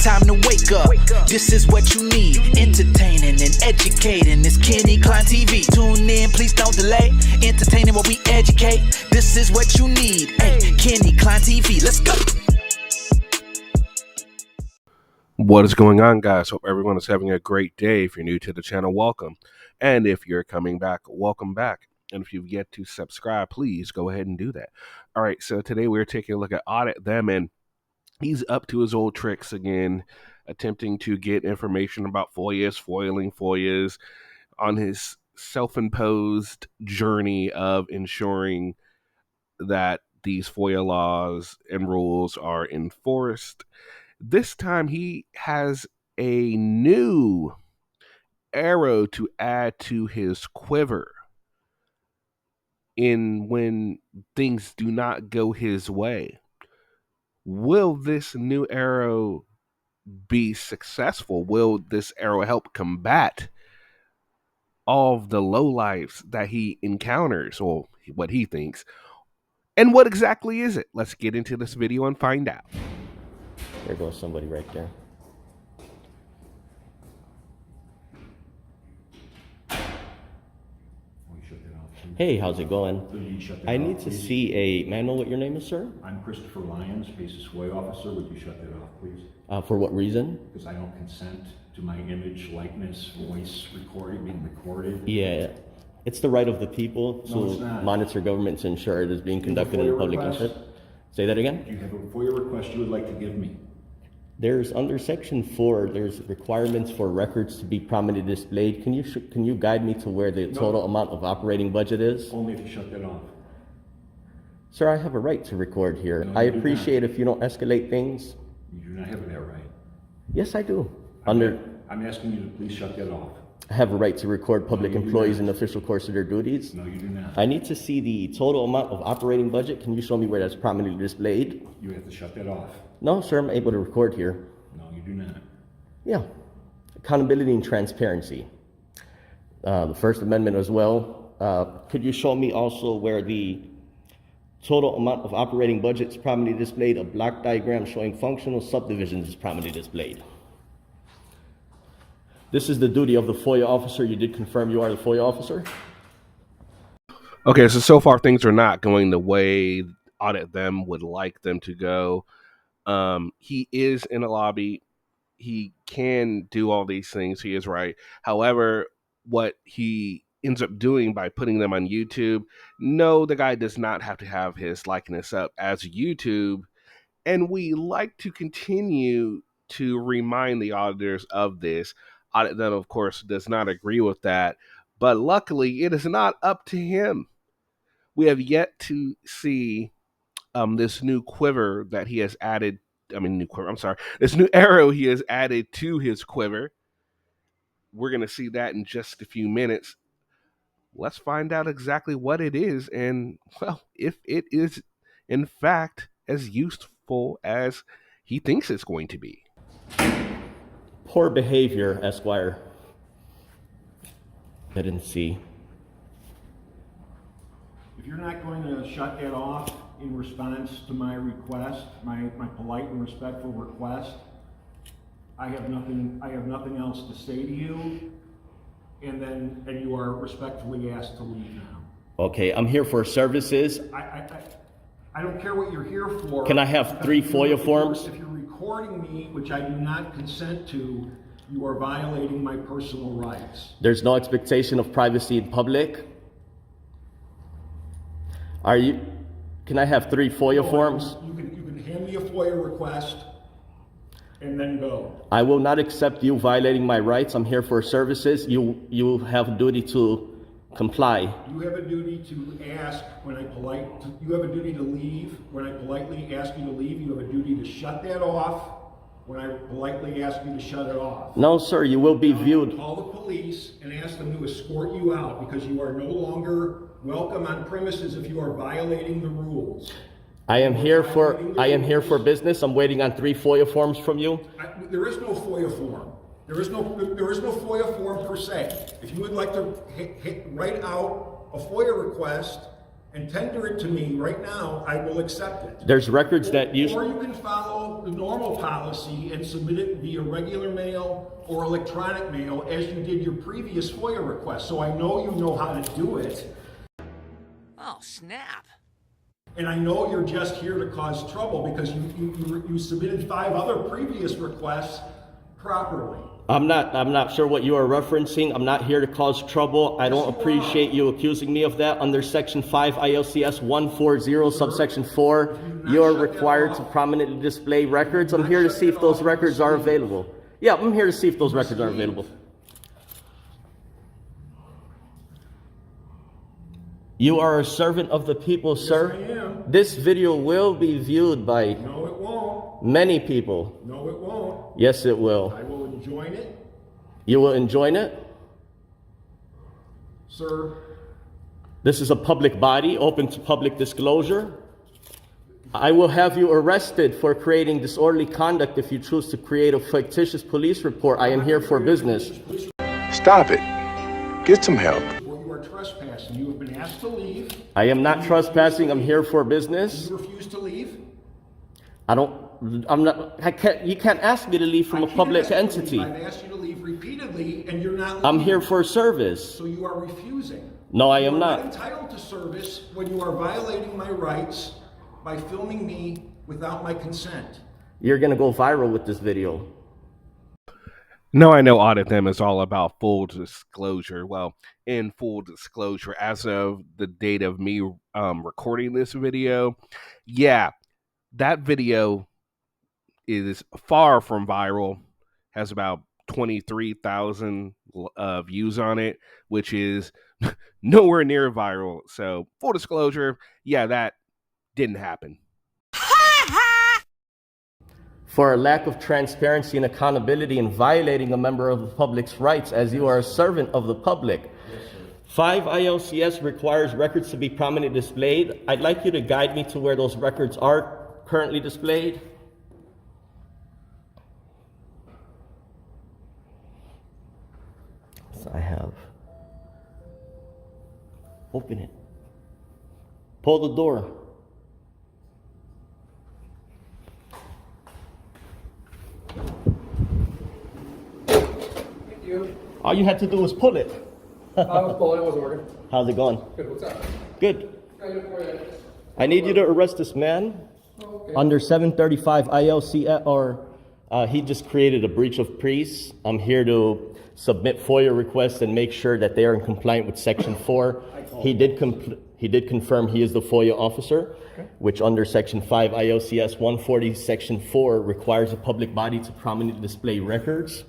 time to wake up. This is what you need. Entertaining and educating. It's Kenny Klein TV. Tune in, please don't delay. Entertaining while we educate. This is what you need. Hey, Kenny Klein TV. Let's go. What is going on, guys? Hope everyone is having a great day. If you're new to the channel, welcome. And if you're coming back, welcome back. And if you've yet to subscribe, please go ahead and do that. All right, so today we're taking a look at Audit Them, and he's up to his old tricks again, attempting to get information about FOIAs, foiling FOIAs on his self-imposed journey of ensuring that these FOIA laws and rules are enforced. This time he has a new arrow to add to his quiver in when things do not go his way. Will this new arrow be successful? Will this arrow help combat all of the lowlifes that he encounters, or what he thinks? And what exactly is it? Let's get into this video and find out. There goes somebody right there. Hey, how's it going? I need to see a... May I know what your name is, sir? I'm Christopher Lyons, Basis FOIA Officer. Would you shut that off, please? For what reason? Because I don't consent to my image, likeness, voice recording, being recorded. Yeah, it's the right of the people to monitor government to ensure it is being conducted in the public interest. Say that again? Do you have a FOIA request you would like to give me? There's under Section 4, there's requirements for records to be prominently displayed. Can you guide me to where the total amount of operating budget is? Only if you shut that off. Sir, I have a right to record here. I appreciate if you don't escalate things. You do not have that right. Yes, I do. I'm asking you to please shut that off. I have a right to record public employees in the official course of their duties. No, you do not. I need to see the total amount of operating budget. Can you show me where that's prominently displayed? You have to shut that off. No, sir, I'm able to record here. No, you do not. Yeah. Accountability and transparency. The First Amendment as well. Could you show me also where the total amount of operating budget is prominently displayed? A block diagram showing functional subdivisions is prominently displayed. This is the duty of the FOIA officer. You did confirm you are the FOIA officer? Okay, so far things are not going the way Audit Them would like them to go. He is in a lobby. He can do all these things. He is right. However, what he ends up doing by putting them on YouTube, no, the guy does not have to have his likeness up as YouTube. And we like to continue to remind the auditors of this. Audit Them, of course, does not agree with that. But luckily, it is not up to him. We have yet to see this new quiver that he has added. This new arrow he has added to his quiver. We're going to see that in just a few minutes. Let's find out exactly what it is and, well, if it is, in fact, as useful as he thinks it's going to be. Poor behavior, Esquire. I didn't see. If you're not going to shut that off in response to my request, my polite and respectful request, I have nothing else to say to you, and you are respectfully asked to leave now. Okay, I'm here for services. I don't care what you're here for. Can I have 3 FOIA forms? If you're recording me, which I do not consent to, you are violating my personal rights. There's no expectation of privacy in public. Can I have 3 FOIA forms? You can hand me a FOIA request and then go. I will not accept you violating my rights. I'm here for services. You have a duty to comply. You have a duty to ask when you have a duty to leave when I politely ask you to leave. You have a duty to shut that off when I politely ask you to shut it off. No, sir, you will be viewed. Call the police and ask them to escort you out because you are no longer welcome on premises if you are violating the rules. I am here for business. I'm waiting on 3 FOIA forms from you. There is no FOIA form. There is no FOIA form per se. If you would like to write out a FOIA request and tender it to me right now, I will accept it. There's records that you... Or you can follow the normal policy and submit it via regular mail or electronic mail as you did your previous FOIA request. So I know you know how to do it. Oh, snap. And I know you're just here to cause trouble because you submitted 5 other previous requests properly. I'm not sure what you are referencing. I'm not here to cause trouble. I don't appreciate you accusing me of that. Under Section 5 ILCS 140, subsection 4, you are required to prominently display records. I'm here to see if those records are available. Yeah, I'm here to see if those records are available. You are a servant of the people, sir. Yes, I am. This video will be viewed by No, it won't. many people. No, it won't. Yes, it will. I will enjoin it. You will enjoin it? Sir, This is a public body, open to public disclosure. I will have you arrested for creating disorderly conduct if you choose to create a fictitious police report. I am here for business. Stop it. Get some help. well, you are trespassing. You have been asked to leave. I am not trespassing. I'm here for business. You refuse to leave. You can't ask me to leave from a public entity. I've asked you to leave repeatedly, and you're not leaving. I'm here for service. So you are refusing. No, I am You are not. entitled to service when you are violating my rights by filming me without my consent. You're gonna go viral with this video. No, I know Audit Them is all about full disclosure. Well, in full disclosure, as of the date of me recording this video, yeah, that video is far from viral. Has about 23,000 views on it, which is nowhere near viral. So, full disclosure, yeah, that didn't happen. For a lack of transparency and accountability in violating a member of the public's rights as you are a servant of the public. 5 ILCS requires records to be prominently displayed. I'd like you to guide me to where those records are currently displayed. So I have. Open it. Pull the door. All you had to do was pull it. I was pulling, it wasn't working. How's it going? Good, what's up? Good. I need you to arrest this man under 735 ILC, or he just created a breach of peace. I'm here to submit FOIA requests and make sure that they are in compliance with Section 4. He did confirm he is the FOIA officer, which under Section 5 ILCS 140 Section 4 requires a public body to prominently display records.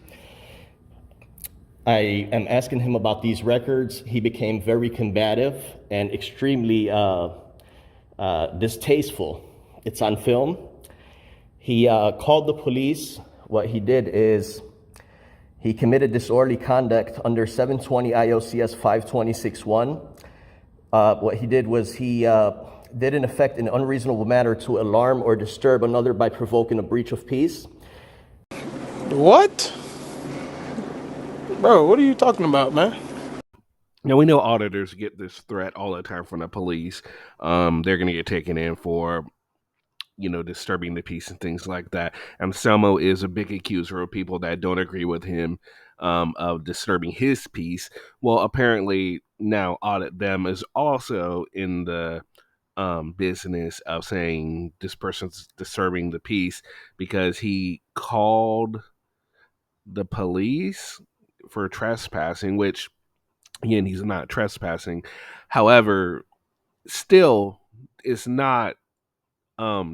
I am asking him about these records. He became very combative and extremely distasteful. It's on film. He called the police. What he did is he committed disorderly conduct under 720 ILCS 526.1. What he did was he did in effect an unreasonable manner to alarm or disturb another by provoking a breach of peace. What? Bro, what are you talking about, man? Now, we know auditors get this threat all the time from the police. They're going to get taken in for, disturbing the peace and things like that. And Selmo is a big accuser of people that don't agree with him of disturbing his peace. Well, apparently now Audit Them is also in the business of saying this person's disturbing the peace because he called the police for trespassing, which again, he's not trespassing. However, still it's not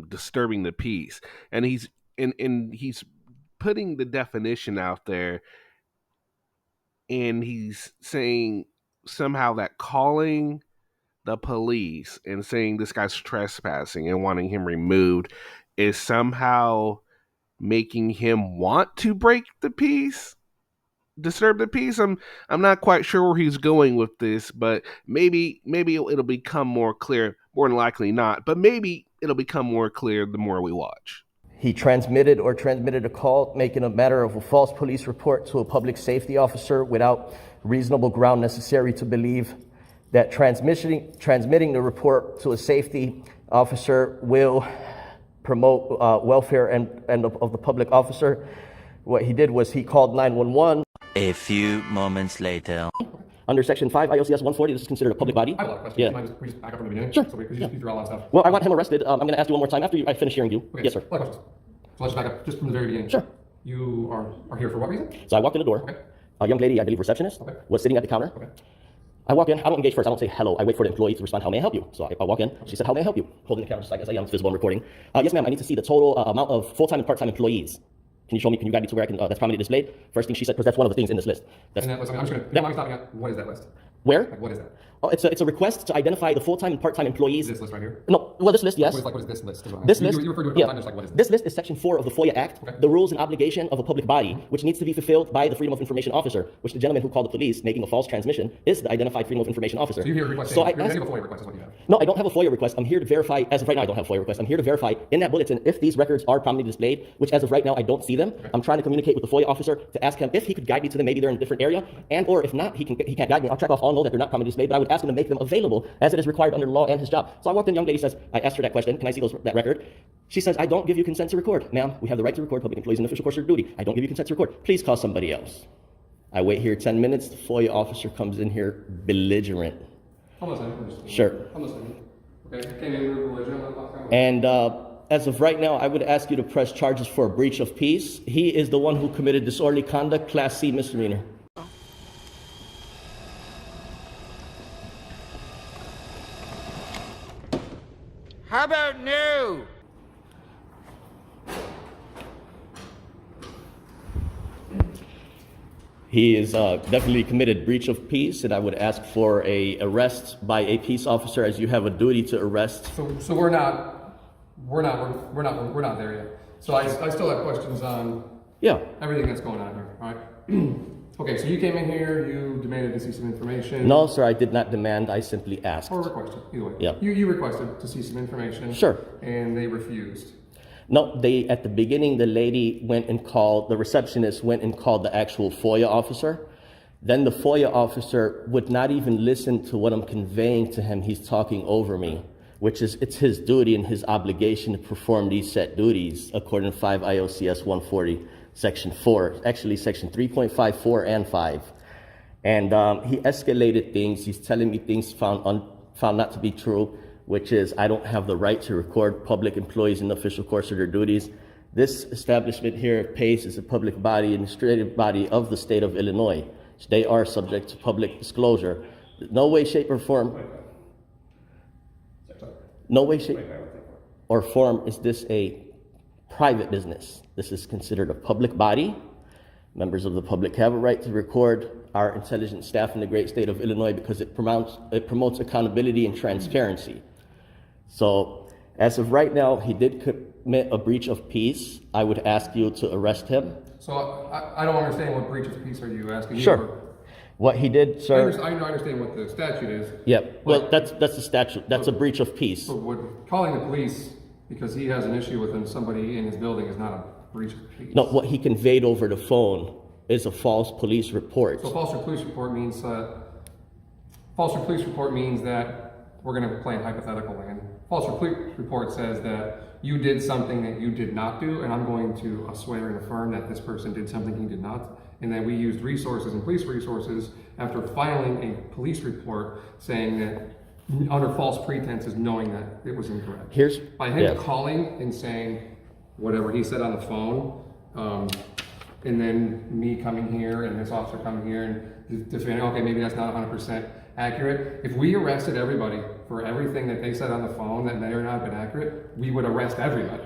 disturbing the peace. And he's putting the definition out there, and he's saying somehow that calling the police and saying this guy's trespassing and wanting him removed is somehow making him want to break the peace. Disturb the peace. I'm not quite sure where he's going with this, but maybe it'll become more clear. More than likely not, but maybe it'll become more clear the more we watch. He transmitted a call making a matter of a false police report to a public safety officer without reasonable ground necessary to believe that transmitting the report to a safety officer will promote welfare and of the public officer. What he did was he called 911. A few moments later. Under Section 5 ILCS 140, this is considered a public body. I have a lot of questions. Yeah. Do you mind we just back up from the beginning? Sure. So we just through all that stuff. Well, I want him arrested. I'm going to ask you one more time after I finish hearing you. Okay. Yes, sir. A lot of questions. So let's just back up just from the very beginning. Sure. You are here for what reason? So I walked in the door. Okay. A young lady, I believe receptionist, Okay. was sitting at the counter. Okay. I walk in. I don't engage first. I don't say hello. I wait for the employee to respond. How may I help you? So I walk in. She said, how may I help you? Holding the camera just like as I am, visible and recording. Yes, ma'am. I need to see the total amount of full-time and part-time employees. Can you show me? Can you guide me to where I can? That's prominently displayed. First thing she said, because that's one of the things in this list. That's, And then, listen, I'm just going to, I'm stopping at, what is that list? where? Like, what is that? Oh, it's a request to identify the full-time and part-time employees. This list right here? No, well, this list, yes. What is this list? This list, You refer to it a yeah. couple times, just like, what is this? This list is Section 4 of the FOIA Act, Okay. the rules and obligation of a public body, which needs to be fulfilled by the Freedom of Information Officer, which the gentleman who called the police making a false transmission is the identified Freedom of Information Officer. So you're here requesting, So I you're asked, getting a FOIA request is what you have. no, I don't have a FOIA request. I'm here to verify, as of right now, I don't have a FOIA request. I'm here to verify in that bulletin if these records are prominently displayed, which as of right now, I don't see them. Okay. I'm trying to communicate with the FOIA officer to ask him if he could guide me to them. Maybe they're in a different area, and or if not, he can't guide me. I'll check off all know that they're not prominently displayed, but I would ask him to make them available as it is required under the law and his job. So I walked in, young lady says, I asked her that question, can I see that record? She says, I don't give you consent to record. Ma'am, we have the right to record public employees in the official course of their duty. I don't give you consent to record. Please call somebody else. I wait here 10 minutes. The FOIA officer comes in here belligerent. I'm listening. Sure. I'm listening. Okay. Came in with religion. And as of right now, I would ask you to press charges for a breach of peace. He is the one who committed disorderly conduct, Class C misdemeanor. How about no? He is definitely committed breach of peace, and I would ask for a arrest by a peace officer, as you have a duty to arrest. So we're not there yet. So I still have questions on Yeah. everything that's going on here, all right? Okay, so you came in here, you demanded to see some information. No, sir, I did not demand. I simply asked. Or requested, either way. Yeah. You requested to see some information. Sure. And they refused. No, at the beginning, the lady the receptionist went and called the actual FOIA officer. Then the FOIA officer would not even listen to what I'm conveying to him. He's talking over me, it's his duty and his obligation to perform these set duties according to 5 ILCS 140, Section 4, actually Section 3.54 and 5. And he escalated things. He's telling me things found not to be true, which is I don't have the right to record public employees in the official course of their duties. This establishment here, PACE, is a public body, administrative body of the state of Illinois. They are subject to public disclosure. No way, shape, or form is this a private business. This is considered a public body. Members of the public have a right to record our intelligence staff in the great state of Illinois because it promotes accountability and transparency. So as of right now, he did commit a breach of peace. I would ask you to arrest him. So I don't understand what breach of peace are you asking me Sure. for? What he did, sir. I understand what the statute is. Yep. Well, that's the statute. That's a breach of peace. But calling the police because he has an issue with somebody in his building is not a breach of peace. No, what he conveyed over the phone is a false police report. So false police report means that we're going to play in hypothetical land. False police report says that you did something that you did not do, and I'm going to swear and affirm that this person did something he did not, and that we used resources and police resources after filing a police report saying that under false pretenses, knowing that it was incorrect. By him calling and saying whatever he said on the phone, and then me coming here and this officer coming here and defending, okay, maybe that's not 100% accurate. If we arrested everybody for everything that they said on the phone that may or not have been accurate, we would arrest everybody.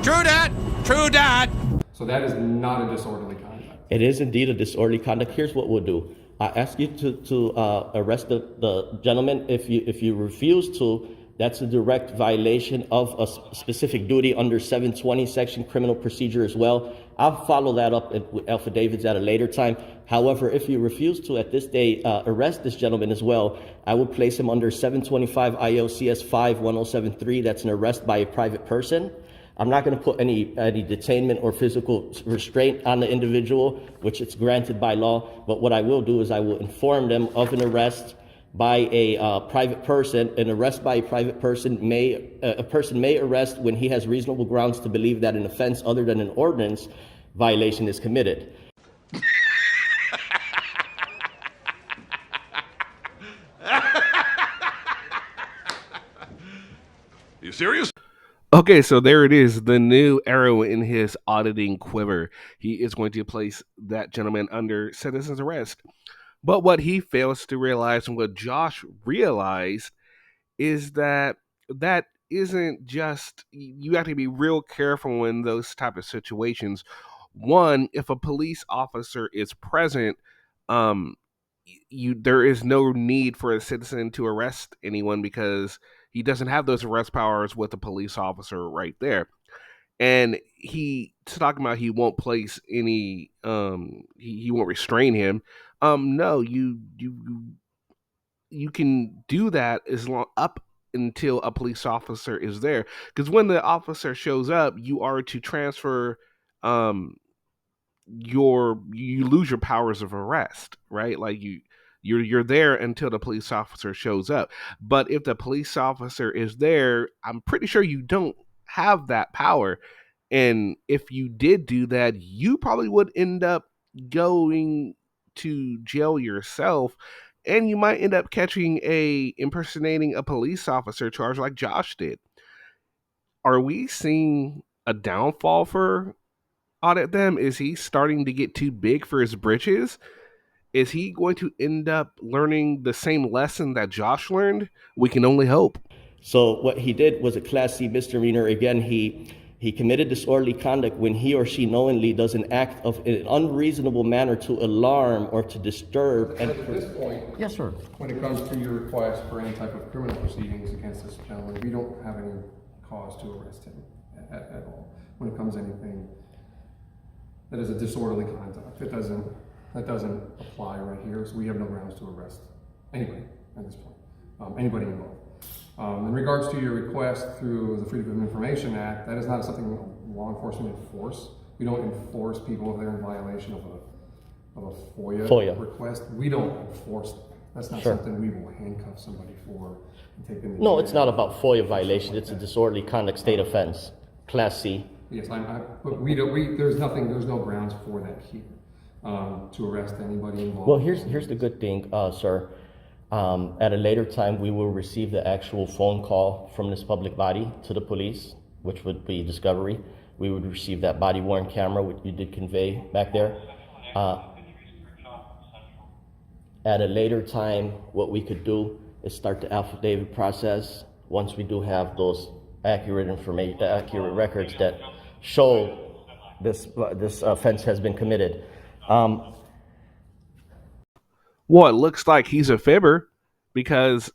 True that. True that. So that is not a disorderly conduct. It is indeed a disorderly conduct. Here's what we'll do. I ask you to arrest the gentleman. If you refuse to, that's a direct violation of a specific duty under 720 section criminal procedure as well. I'll follow that up with affidavits at a later time. However, if you refuse to at this day arrest this gentleman as well, I will place him under 725 ILCS 51073. That's an arrest by a private person. I'm not going to put any detainment or physical restraint on the individual, which it's granted by law. But what I will do is I will inform them of an arrest by a private person. An arrest by a private person a person may arrest when he has reasonable grounds to believe that an offense other than an ordinance violation is committed. You serious? Okay, so there it is, the new arrow in his auditing quiver. He is going to place that gentleman under citizen's arrest. But what he fails to realize, and what Josh realized, is that that isn't just, you have to be real careful in those type of situations. One, if a police officer is present, um there is no need for a citizen to arrest anyone because he doesn't have those arrest powers with the police officer right there. And he's talking about he won't place any he won't restrain him. No, you can do that as long up until a police officer is there, because when the officer shows up, you are to transfer um you lose your powers of arrest, right? Like you're there until the police officer shows up. But if the police officer is there, I'm pretty sure you don't have that power. And if you did do that, you probably would end up going to jail yourself, and you might end up catching a impersonating a police officer charge like Josh did. Are we seeing a downfall for Audit Them? Is he starting to get too big for his britches? Is he going to end up learning the same lesson that Josh learned? We can only hope. So what he did was a Class C misdemeanor. Again, he committed disorderly conduct when he or she knowingly does an act of an unreasonable manner to alarm or to disturb. And At this point, yes, sir. when it comes to your request for any type of criminal proceedings against this gentleman, we don't have any cause to arrest him at all. When it comes to anything that is a disorderly conduct, that doesn't apply right here, so we have no grounds to arrest anybody at this point, anybody involved. In regards to your request through the Freedom of Information Act, that is not something law enforcement enforce. We don't enforce people if they're in violation of a FOIA request. We don't enforce that. That's not something we will handcuff somebody for and take them. No, it's not about FOIA violation. It's a disorderly conduct state offense, Class C. Yes, but there's no grounds for that here to arrest anybody involved. Well, here's the good thing, sir. At a later time, we will receive the actual phone call from this public body to the police, which would be discovery. We would receive that body worn camera, which you did convey back there. At a later time, what we could do is start the affidavit process once we do have those accurate information, the accurate records that show this offense has been committed. Well, it looks like he's a fibber, because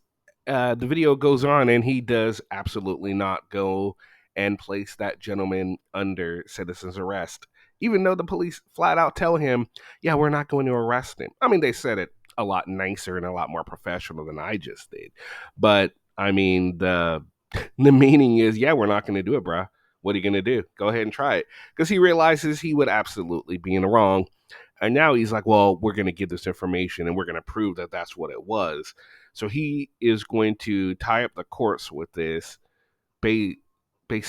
the video goes on and he does absolutely not go and place that gentleman under citizen's arrest, even though the police flat out tell him, yeah, we're not going to arrest him. I mean, they said it a lot nicer and a lot more professional than I just did. But I mean, the meaning is, yeah, we're not going to do it, bruh. What are you going to do? Go ahead and try it. Because he realizes he would absolutely be in the wrong. And now he's like, well, we're going to get this information and we're going to prove that that's what it was. So he is going to tie up the courts with this based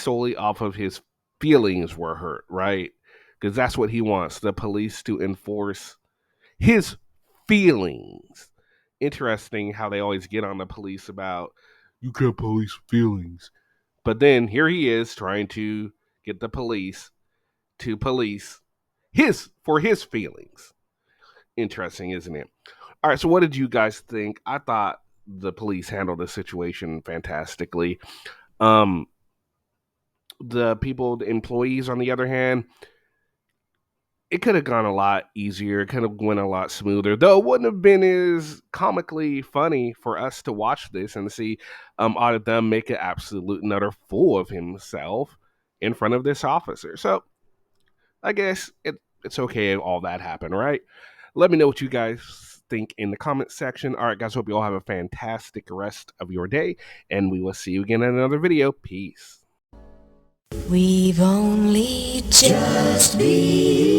solely off of his feelings were hurt, right? Because that's what he wants, the police to enforce his feelings. Interesting how they always get on the police about, you can't police feelings. But then here he is trying to get the police to police his feelings. Interesting, isn't it? All right, so what did you guys think? I thought the police handled the situation fantastically. The employees, on the other hand, it could have gone a lot easier. It could have went a lot smoother, though it wouldn't have been as comically funny for us to watch this and see Audit Them make an absolute and utter fool of himself in front of this officer. So I guess it's okay if all that happened, right? Let me know what you guys think in the comment section. All right, guys, hope you all have a fantastic rest of your day, and we will see you again in another video. Peace. We've only just begun.